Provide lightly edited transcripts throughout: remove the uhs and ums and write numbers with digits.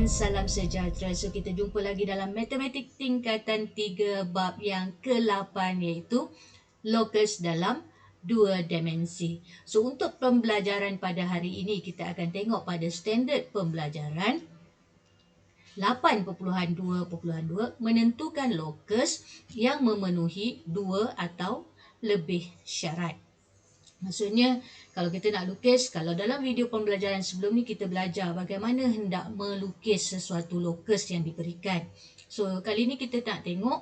dan salam sejahtera. So kita jumpa lagi dalam matematik tingkatan 3 bab yang ke-8 iaitu locus dalam dua dimensi. So untuk pembelajaran pada hari ini kita akan tengok pada standard pembelajaran 8.2.2 menentukan locus yang memenuhi dua atau lebih syarat. Maksudnya, kalau kita nak lukis, kalau dalam video pembelajaran sebelum ni kita belajar bagaimana hendak melukis sesuatu locus yang diberikan. So, kali ni kita nak tengok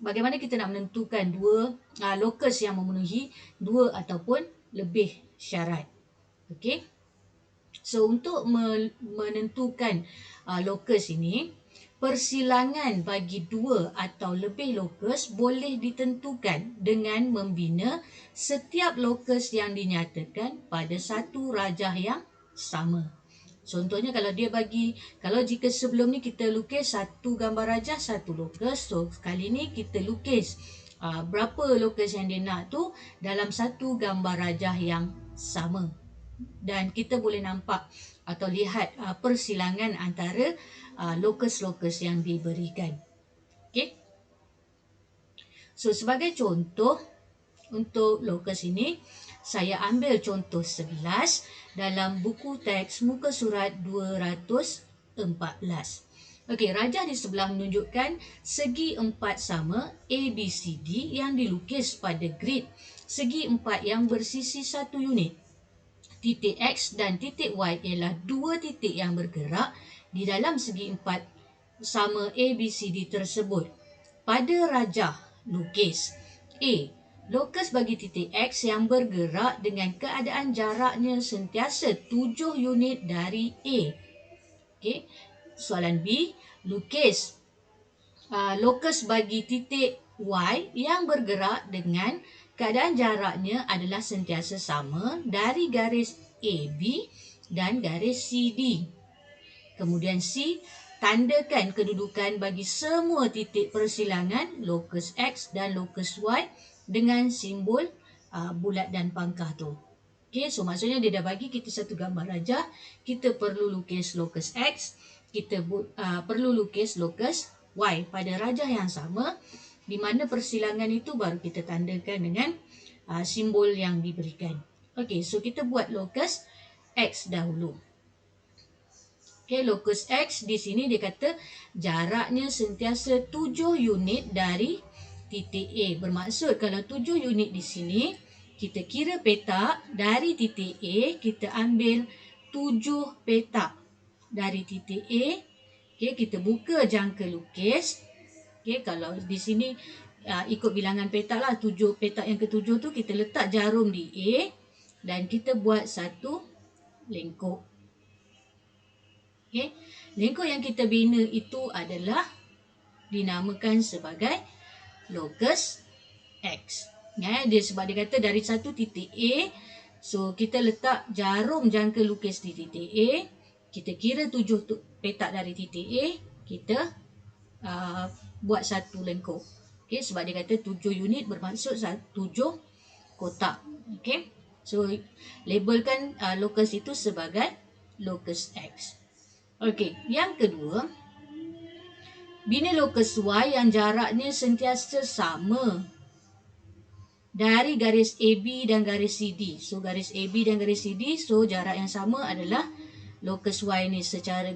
bagaimana kita nak menentukan dua locus yang memenuhi dua ataupun lebih syarat. Okey. So, untuk menentukan locus ini, persilangan bagi dua atau lebih locus boleh ditentukan dengan membina setiap locus yang dinyatakan pada satu rajah yang sama. Contohnya kalau jika sebelum ni kita lukis satu gambar rajah, satu locus. So kali ni kita lukis berapa locus yang dia nak tu dalam satu gambar rajah yang sama. Dan kita boleh nampak atau lihat persilangan antara locus-locus yang diberikan. Okey. So sebagai contoh untuk locus ini, saya ambil contoh 11 dalam buku teks muka surat 214. Okey, rajah di sebelah menunjukkan segi empat sama ABCD yang dilukis pada grid segi empat yang bersisi 1 unit. Titik X dan titik Y ialah dua titik yang bergerak di dalam segi empat sama ABCD tersebut. Pada rajah lukis A, locus bagi titik X yang bergerak dengan keadaan jaraknya sentiasa 7 unit dari A. Okay. Soalan B, lukis locus bagi titik Y yang bergerak dengan keadaan jaraknya adalah sentiasa sama dari garis AB dan garis CD. Kemudian C, tandakan kedudukan bagi semua titik persilangan locus X dan locus Y dengan simbol bulat dan pangkah tu. Okay, so maksudnya dia dah bagi kita satu gambar rajah, kita perlu lukis locus X, kita perlu lukis locus Y pada rajah yang sama, di mana persilangan itu baru kita tandakan dengan simbol yang diberikan. Okey, so kita buat locus X dahulu. Okey, locus X di sini dia kata jaraknya sentiasa 7 unit dari titik A. Bermaksud kalau 7 unit di sini, kita kira petak dari titik A, kita ambil 7 petak dari titik A. Okey, kita buka jangka lukis. Okey, kalau di sini ikut bilangan petak lah, 7 petak yang ke-7 tu kita letak jarum di A dan kita buat satu lengkuk. Okey, lengkuk yang kita bina itu adalah dinamakan sebagai locus X. Ya, dia sebab dia kata dari satu titik A, so kita letak jarum jangka lukis di titik A, kita kira 7 petak dari titik A, kita buat satu lengkuk. Okey, sebab dia kata 7 unit bermaksud 7 kotak. Okey. So labelkan locus itu sebagai locus X. Okey, yang kedua, bina locus Y yang jaraknya sentiasa sama dari garis AB dan garis CD. So garis AB dan garis CD, so jarak yang sama adalah locus Y ni secara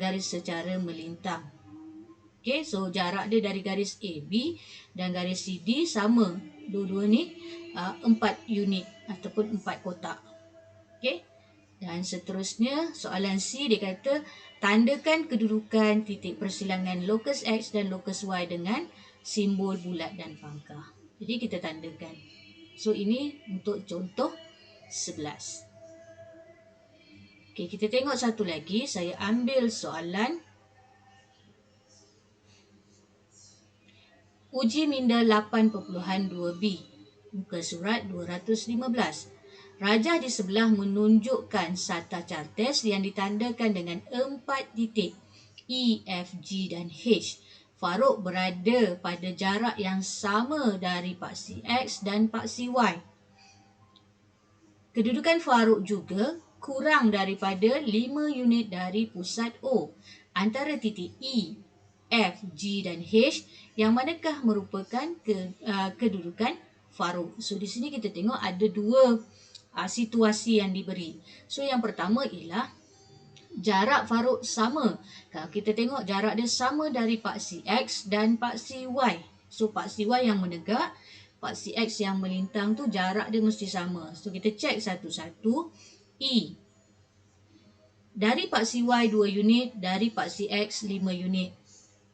melintang. Okey, so jarak dia dari garis AB dan garis CD sama. Dua-dua ni 4 unit ataupun 4 kotak. Okey. Dan seterusnya, soalan C dia kata tandakan kedudukan titik persilangan locus X dan locus Y dengan simbol bulat dan pangkah. Jadi kita tandakan. So ini untuk contoh 11. Okey, kita tengok satu lagi. Saya ambil soalan uji minda 8.2b, muka surat 215. Rajah di sebelah menunjukkan sata chartes yang ditandakan dengan 4 titik E, F, G dan H. Farouk berada pada jarak yang sama dari paksi X dan paksi Y. Kedudukan Farouk juga kurang daripada 5 unit dari pusat O. antara titik E, F, G dan H, yang manakah merupakan kedudukan Farouk. So di sini kita tengok ada dua situasi yang diberi. So yang pertama ialah jarak Farouk sama. Kalau kita tengok jarak dia sama dari paksi X dan paksi Y. So paksi Y yang menegak, paksi X yang melintang tu jarak dia mesti sama. So kita cek satu-satu. E dari paksi Y 2 unit, dari paksi X 5 unit.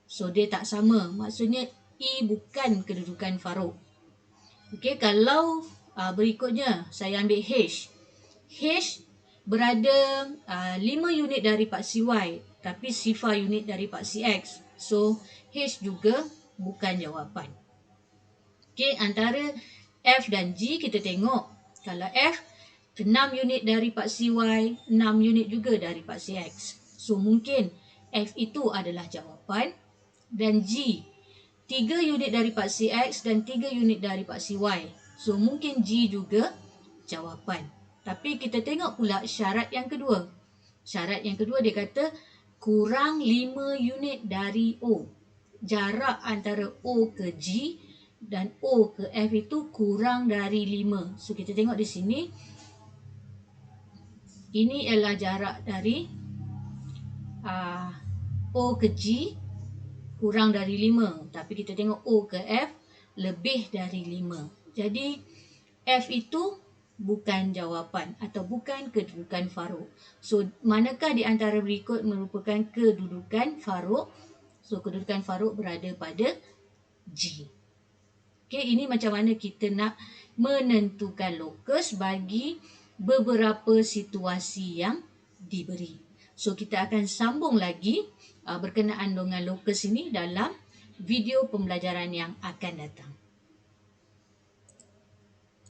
So dia tak sama. Maksudnya E bukan kedudukan Farouk. Okey, kalau berikutnya saya ambil H. H berada 5 unit dari paksi Y, tapi 0 unit dari paksi X. So H juga bukan jawapan. Okey, antara F dan G kita tengok. Kalau F 6 unit dari paksi Y, 6 unit juga dari paksi X. So mungkin F itu adalah jawapan. Dan G 3 unit dari paksi X dan 3 unit dari paksi Y. So mungkin G juga jawapan. Tapi kita tengok pula syarat yang kedua. Syarat yang kedua dia kata kurang 5 unit dari O. Jarak antara O ke G dan O ke F itu kurang dari 5. So kita tengok di sini. Ini adalah jarak dari O ke G kurang dari 5. Tapi kita tengok O ke F lebih dari 5. Jadi F itu bukan jawapan atau bukan kedudukan Farouk. So manakah di antara berikut merupakan kedudukan Farouk? So kedudukan Farouk berada pada G. Okay, ini macam mana kita nak menentukan lokus bagi beberapa situasi yang diberi. So kita akan sambung lagi berkenaan dengan lokus ini dalam video pembelajaran yang akan datang.